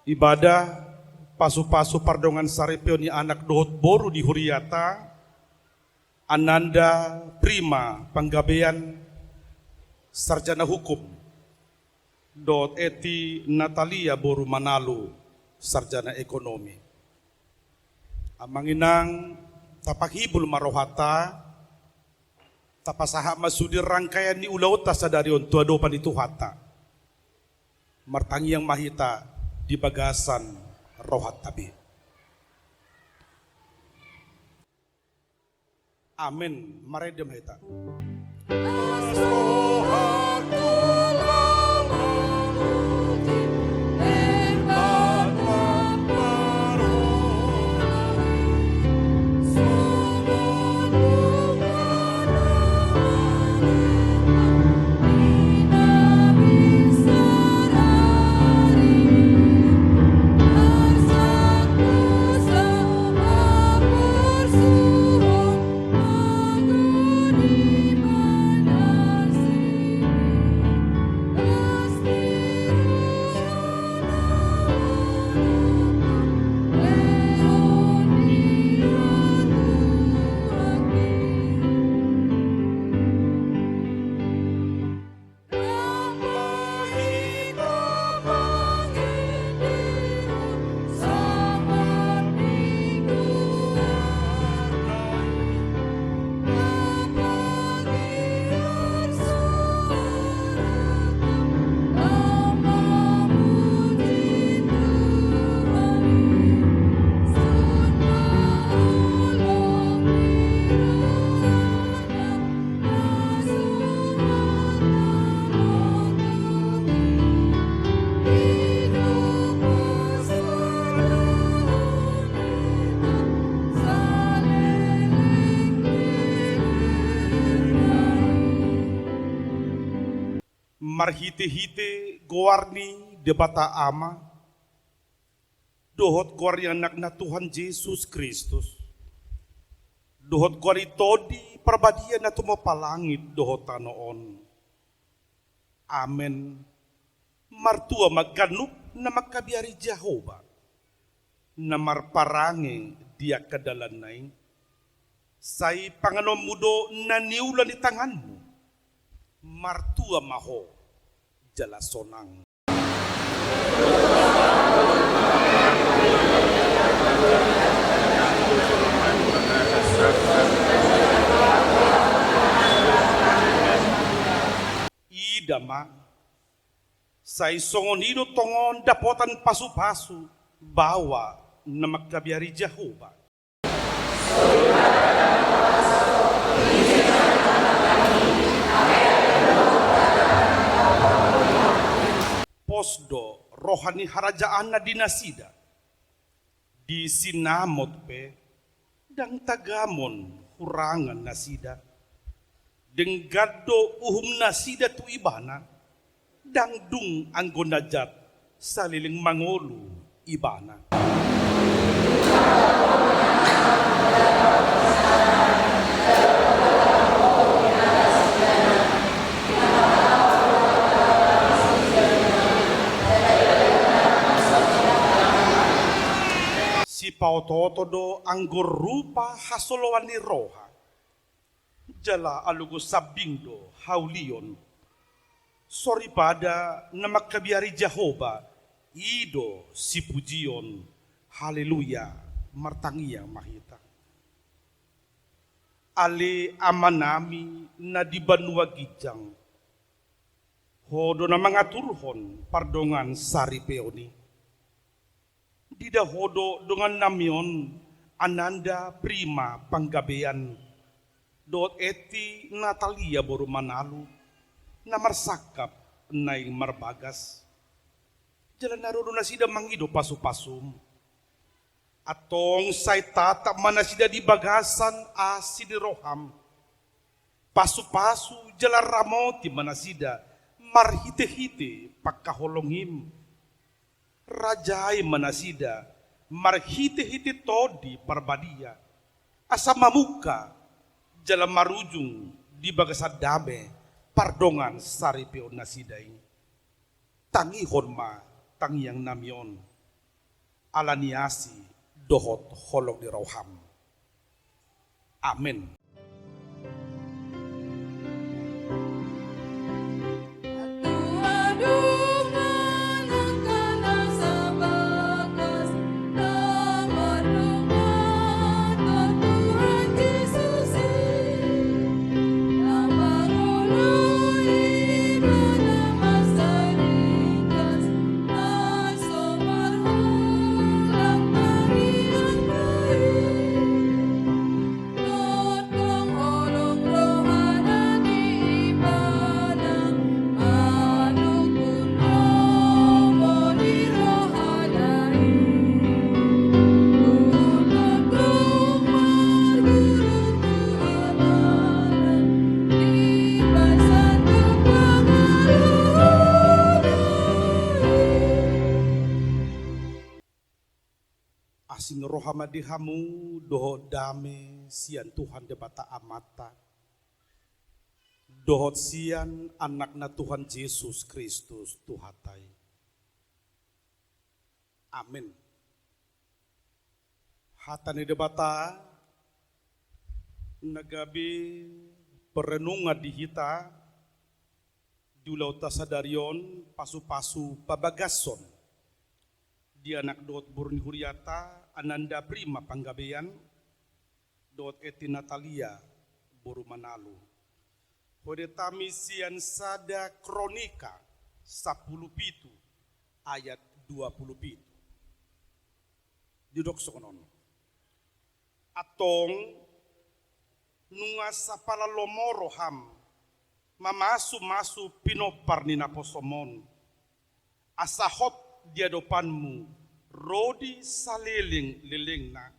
ibadah pasu-pasu pardongan saripeo ni anak dohot boru di Huriata, Ananda Prima Panggabean sarjana hukum, dot eti Natalia boru Manalu sarjana ekonomi. Amanginang tapakhibul marohata, tapasaha masudir rangkaian ni ulauta sadarion tuadopan itu hata. Martangi yang mahita di bagasan rohat tabi. Amin. Maredem mahita. Marhite-hite gowarni debata ama, dohot gowarni anak na Tuhan Yesus Kristus, dohot gowarni todi perbadian na tumapalangit dohot tanoon. Amen. Martua magganuk na magkabiari Jehovah, na marparange dia kadalanay, say panganom mudo na niulan di tanganmu, martua maho jala sonang. Idama say songonido tongon dapotan pasu-pasu bawa na magkabiari Jehovah. Posdo rohani harajaan na dinasida di sinamot pe dang tagamon hurangan nasida deng gaddo uhum nasida tu ibana dang dung anggonajat saliling mangolu ibana. Si pautoto do anggur rupa hasolowan ni roha, jala alugo sabindo haulion, sorry pada na magkabiari Jehovah, ido si pujion, haleluya, martangiya mahita. Ali amanami na di Banua Gijang, hodo na mga turhon pardongan saripeoni. Dida hodo dengan namion Ananda Prima Panggabean, dot eti Natalia boru Manalu, na marsakap nai marbagas. Jalan narudo na sida mangido pasu-pasum. Atong say tata manasida di bagasan asidi roham. Pasu-pasu jalan ramoti manasida marhite-hite pagkaholongim. Rajai manasida marhite-hite todi parbadia. Asa mamuka jalan marujung di bagasan dame pardongan saripeo nasida ini. Tangi horma tangi yang namion alaniasi dohot holok di roham. Amin. Asing rohama dihamu dohot dame sian Tuhan debata amata. Dohot sian anakna Tuhan Yesus Kristus Tuhatai. Amin. Hatani debata nagabi perenungan di hita di ulau tasadarion pasu-pasu pabagason di anak dot burni huriata Ananda Prima Panggabean dot eti Natalia Buru Manalu. Hode tamisian sada kronika 10 pitu ayat 20 pitu. Didok sokonon. Atong nungas sapala lomoro ham mamasu-masu pinopar ni naposomon. Asahot dia depanmu rodi saliling liling na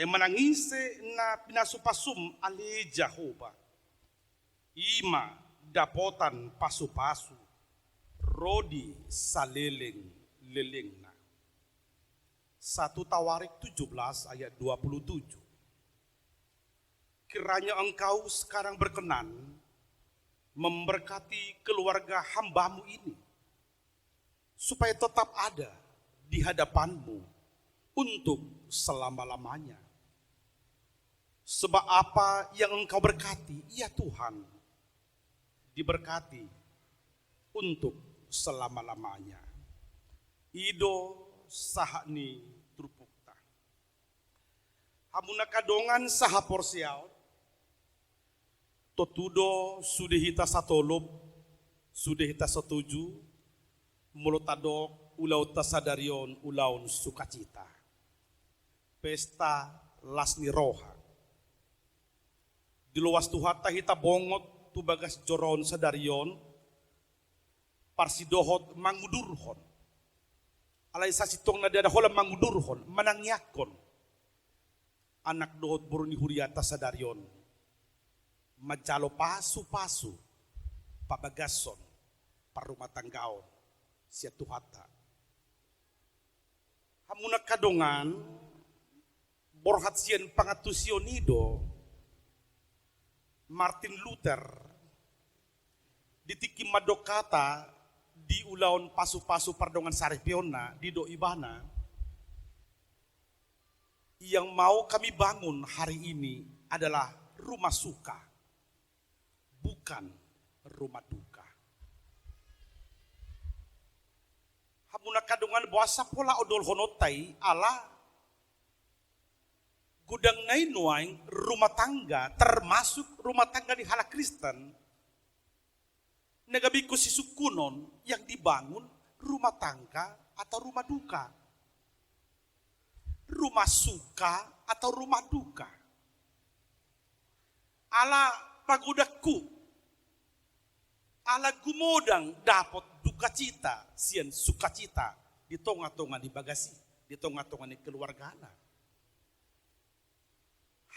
manangise na pinasupasum ali Jehovah ima dapotan pasu-pasu rodi saliling liling na 1 Tawarik 17 ayat 27. Kiranya engkau sekarang berkenan memberkati keluarga hambamu ini supaya tetap ada di hadapanmu untuk selama-lamanya. Sebab apa yang engkau berkati, ya Tuhan, diberkati untuk selama-lamanya. Ido sahani trupukta. Hamuna kadongan saha porsiaut, totudo sudah hita satolop, sudah hita setuju, mulutadok ulau tasadarion ulaun sukacita. Pesta lasni roha. Di luas tuhata hita bongot tu bagas joron sadarion parsidohot mangudurhon. Alay sasitong na dada holam mangudurhon manangyakon. Anak dohot buruni huriata sadarion. Majalo pasu-pasu pabagason parumatanggaon siya tuhata. Hamuna kadongan borhat siyan pangatusionido Martin Luther ditikim madokata di ulaon pasu-pasu pardongan saripiona di do ibana yang mau kami bangun hari ini adalah rumah suka bukan rumah duka. Hamuna kadongan bahasa pola odol honotai ala gudang nainuaing rumah tangga termasuk rumah tangga di hala Kristen negabiku si sukunon yang dibangun rumah tangga atau rumah duka, rumah suka atau rumah duka. Ala pagudaku ala gumodang dapat duka cita sian sukacita di tonga-tonga di bagasi di tonga-tonga di keluargana.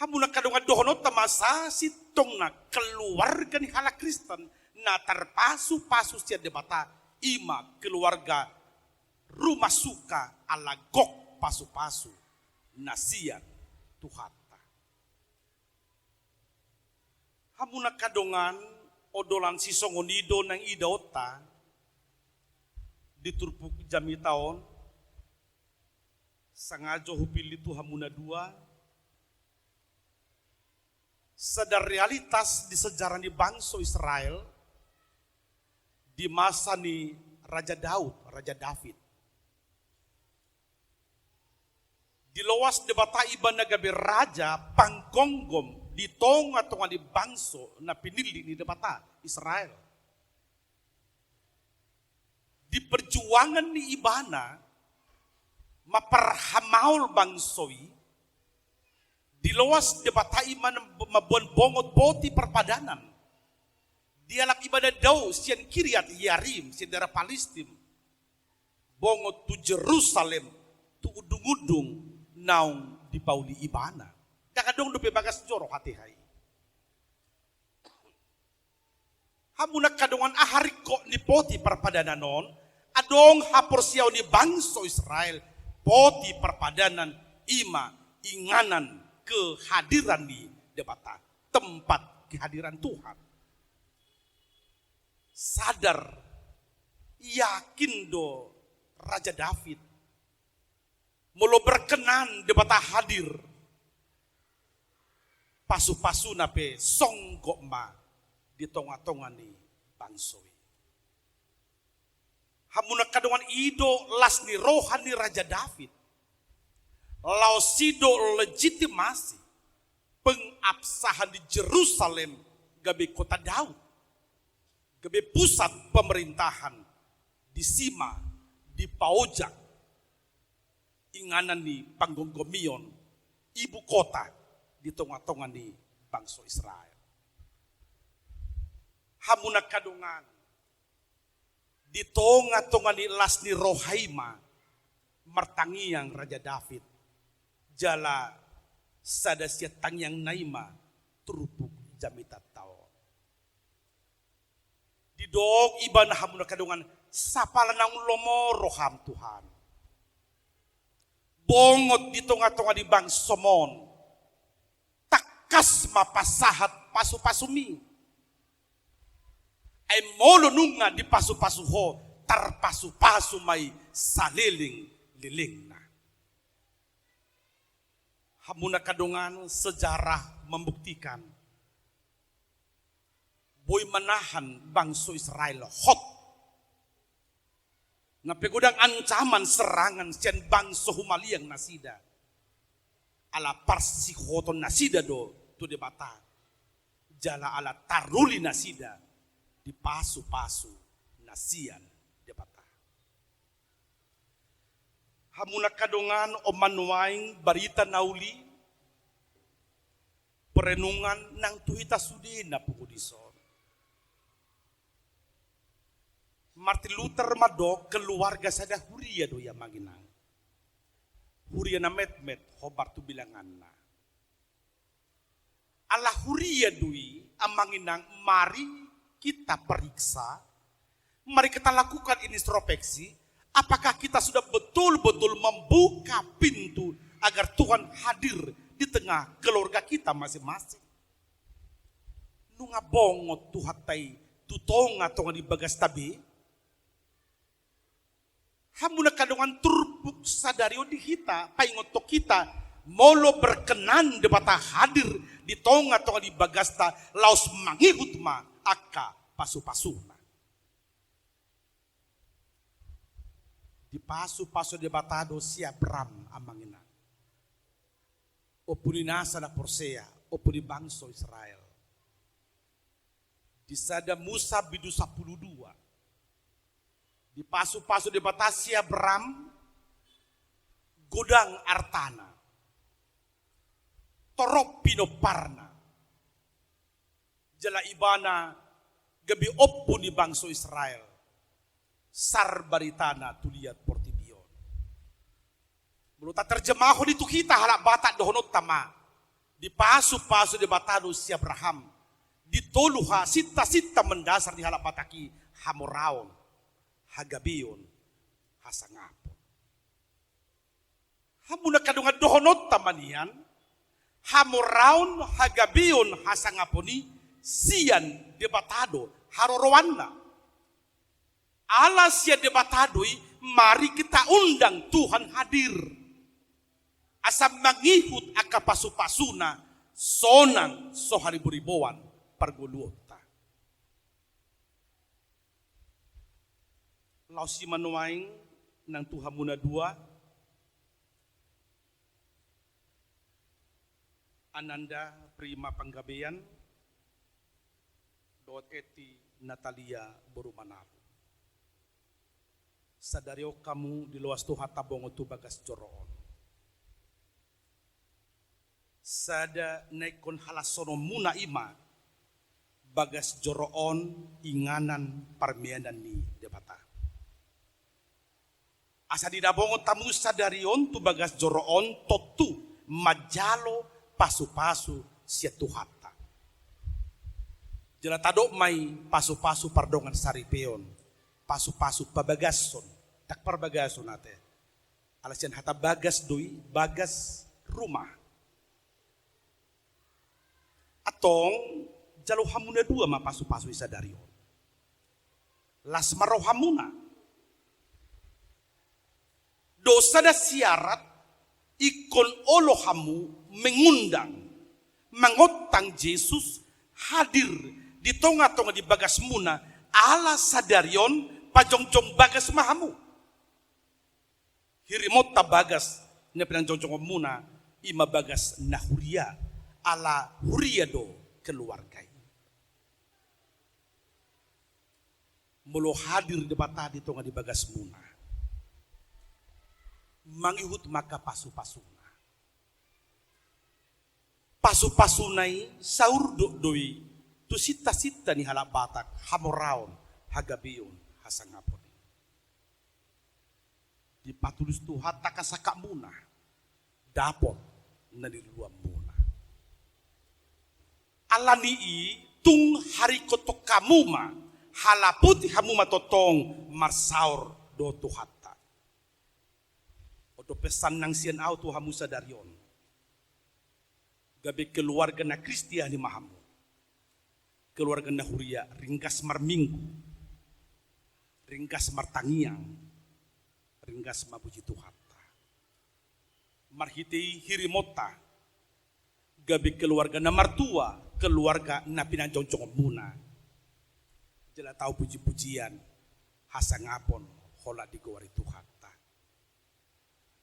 Hamuna kadongan dohono tamasa si tongna keluarga ni hala Kristen na terpasu-pasu sia debata ima keluarga rumah suka ala gok pasu-pasu nasian tuhata. Hamuna kadongan odolan si songonido nang idota diturpuk jami taon Sangajo hupili tu hamuna dua. Sadar realitas di sejarah di bangsa Israel di masa ni Raja Daud, Raja David. Di loas debata iban nagabe raja panggonggom di tonga di bangso na pinili ni debata Israel. Di perjuangan ni ibana maperhamaul bangsoi di loas debata iman mabuan bongot boti perpadanan. Di alam ibadah daw sian Kiryat Yarim sian daerah Palestin bongot tu Jerusalem tu udung-udung naung di pauli ibana. Kakadong dupe bagas joro hati hai. Hamunak kadongan ahariko ni poti perpadanan non, adong hapor siaw ni bangso Israel, poti perpadanan ima inganan kehadiran di debata, tempat kehadiran Tuhan. Sadar, yakin do Raja David mulu berkenan debata hadir pasu-pasu nape songgok ma di tonga-tonga ni bangsoi. Hamuna kadongan ido las ni rohani Raja David lau sido legitimasi pengabsahan di Jerusalem gabe kota Daud gabe pusat pemerintahan di Sima di Paojak inganan ni panggonggomion ibu kota di tonga-tonga ni bangsa Israel. Hamuna kadungan di tonga-tonga ni las ni Rohaima martangiang Raja David jala sadasya tangyang naima turupuk jamita tao. Di dog iban hamuna kadungan sapala nang lomo roham Tuhan. Bongot di tonga-tonga di bang somon. Takas mapasahat pasu-pasumi. Ay molo nunga di pasu-pasuho tarpasu-pasu may saliling-liling na. Hamuna kadungan sejarah membuktikan boy manahan bangsa Israel hot na pegodang ancaman serangan sian bangsa humaliang nasida ala parsihoton nasida do tu debata jala ala taruli nasida di pasu-pasu nasian debata. Hamuna kadongan o manuaing barita nauli perenungan nang tuhita sudina pukudison. Martin Luther mado keluarga sada huria do ya manginang. Huria na met-met hobar tu bilangan na. Ala huria dui amanginang mari kita periksa, mari kita lakukan introspeksi, apakah kita sudah betul-betul membuka pintu agar Tuhan hadir di tengah keluarga kita masing-masing. Nunga bongot tuhatai tutonga tonga di bagas tabi. Hamuna kadongan turbuk sadario di kita, paingotok kita, molo berkenan debata hadir di tonga-tonga di bagasta, laos mangihut ma aka pasu-pasuna. Di pasu-pasu debatado siap ram amangina. Opuni nasa na porsea, opuni bangso Israel. Di sada Musa bidu 12. Di pasu-pasu di Batasia Bram, Godang Artana, Torop Pinoparna, Jala Ibana, Gabi Oppo ni bangso Israel, Sar Baritana tuliat Portibion. Menurut terjemaho di kita halak batak dohonot tama, di pasu-pasu di Batado si Abraham, di toluha sita-sita mendasar di halak bataki Hamoraon, Hagabion, Hasangapon. Hamuna kadungan dohonot tamanian, Hamoraon, Hagabion, Hasangaponi, sian debatado, harorowanna. Alas ya debatadoi, mari kita undang Tuhan hadir. Asam mangihut aka pasu-pasuna sonan so hariburiboan parguluota. Lau si manuaing ng Tuhan muna dua, Ananda Prima Panggabean, Dot Eti Natalia Borumanaru. Sadario kamu di luas Tuhan tabong tu bagas joroon. Sada naikon halasono muna ima bagas joroon inganan parmianan ni debata. Asa didabongo tamu sadarion tu bagas joroon totu majalo pasu-pasu sia tuhata. Jela tadok mai pasu-pasu pardongan saripeon, pasu-pasu pabagason, tak parbagason ate. Alasian hata bagas doi, bagas rumah. Atong jalo hamuna dua ma pasu-pasu isadarion. Las maro hamuna. Dosa da siarat ikon olohamu mengundang mengotang Yesus hadir di tonga-tonga di bagas muna ala sadarion pajongjong bagas mahamu hirimot ta bagas ne penanjongjong muna ima bagas nahuria ala huria do keluarga mulo hadir di bata di tonga di bagas muna mangihut maka pasu-pasuna. Pasu-pasunai saur doi tu sita-sita ni halak batak hamoraon hagabion hasangapon. Di patulus Tuhan takasaka muna dapot na niluam muna. Alanii tung hari kotok kamuma halaputi hamuma totong marsaur do Tuhan. Odo pesan nang sian au tu hamu sadarion. Gabe keluarga na Kristiani mahamu. Keluarga na huria ringkas marminggu. Ringkas martangiang. Ringkas mabuji Tuhan. Marhitei hirimota. Gabe keluarga na martua. Keluarga na pinanjongjong muna. Jela tahu puji-pujian. Hasangapon hola digawari Tuhan.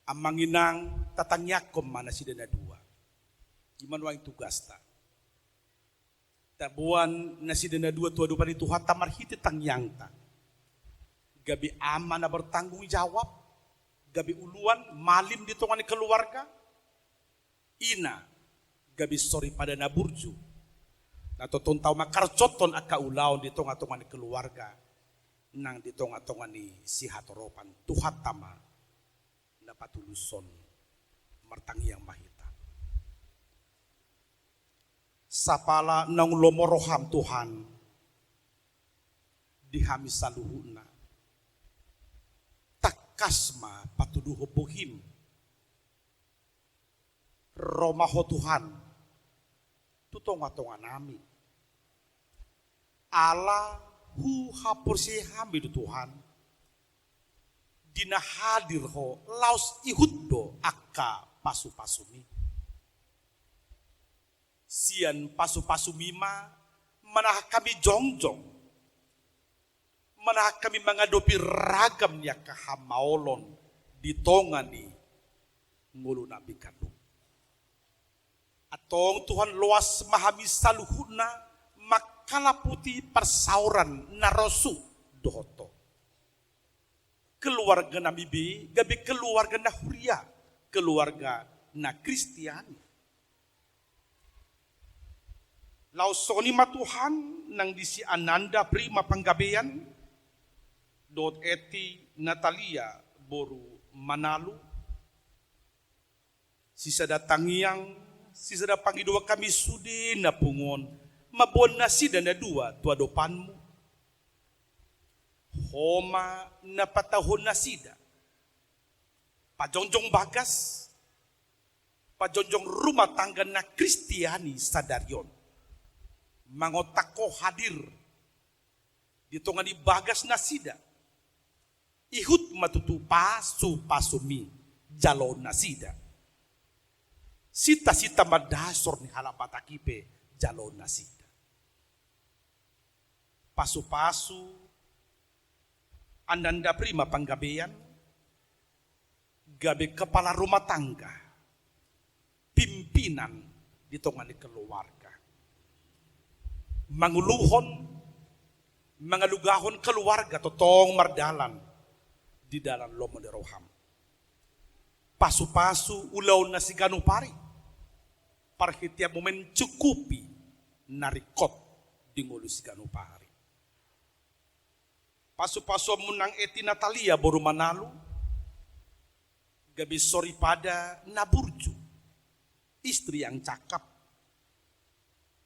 Amanginang tatanyakom mana si dana dua. Gimana wang tugas ta? Tabuan nasi dana dua tua dupa di Tuhan tamar hiti tangyang ta. Gabi aman na bertanggung jawab. Gabi uluan malim di tongan keluarga. Ina gabi sorry pada naburju. Natoton tau makarcoton aka ulaon di tongan keluarga. Nang di tongan ni si hatoropan Tuhan tama. Patuluson martangi yang mahita. Sapala nang lomoroham Tuhan dihami saluhuna. Takasma patuduho bohim. Romaho Tuhan tutonga-tonga nami. Allah hu hapursi hamid Tuhan. Dina hadir ho laos ihuddo akka pasu-pasumi. Sian pasu-pasumi ma manah kami jongjong. Manah kami mengadopi ragamnya kahamaolon di tongani ngulu nabi kandung. Atong Tuhan luas mahami saluhuna makala putih persauran narosu dohoto. Keluarga na bibi, gabi keluarga na huria, keluarga na Kristiani. Lausoni matuhan nang disi Ananda Prima Panggabean, Dot Eti Natalia Boru Manalu, sisa datangiang, sisa dapangidua kami sudi na pungon, mabon na sida na dua tua dopanmu. Homa na patahon na sida. Pajonjong bagas. Pajonjong rumah tangga na Kristiani sadarion. Mangotako hadir. Ditongani bagas na sida. Ihut matutu pasu pasumi jalon na sida. Sita-sita madasor ni halapata kipe jalon na sida. Pasu-pasu, andanda prima panggabean, gabi kepala rumah tangga, pimpinan di tongani keluarga. Manguluhon, mangalugahon keluarga totong mardalan di dalam lomo de roham. Pasu-pasu ulaw na si ganupari. Parhitiap mo mencukupi narikot di ngulu si ganupari. Pasu-pasu munang eti Natalia baru manalu. Gabi sori pada naburju. Istri yang cakap.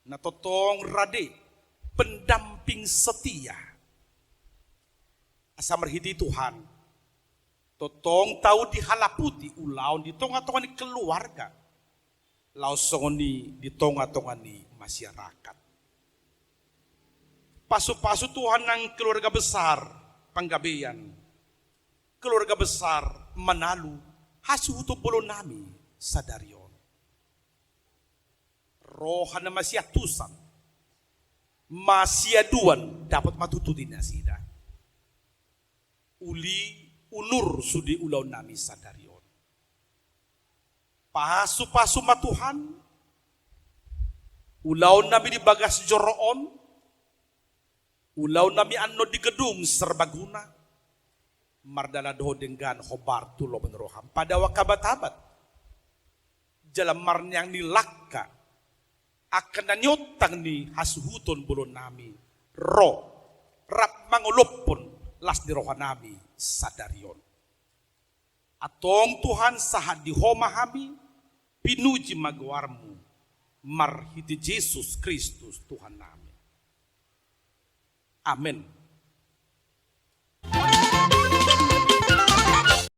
Natotong rade. Pendamping setia. Asa merhiti Tuhan. Totong tahu di halaputi ulaun di tonga-tonga ni keluarga. Lausongoni di tonga-tonga ni masyarakat. Pasu-pasu Tuhan ng keluarga besar panggabean. Keluarga besar manalu hasuhuto polo nami sadarion. Rohan na masyatusan. Masyaduan dapat matututin na sida. Uli ulur sudi ulaw nami sadarion. Pasu-pasu matuhan. Ulaw nami di bagas joroon. Ulaw nami ano di gedung serbaguna. Mardala doho dengan hobar tulo meneroham. Pada wakabat-habat. Jalan marnyang nilakka. Akan nanyotang ni hasuhuton bulon nami. Rap mangulopon las di roha nami sadarion. Atong Tuhan sahat di homahami. Pinuji magwarmu. Marhiti Jesus Kristus Tuhan nami. Amin.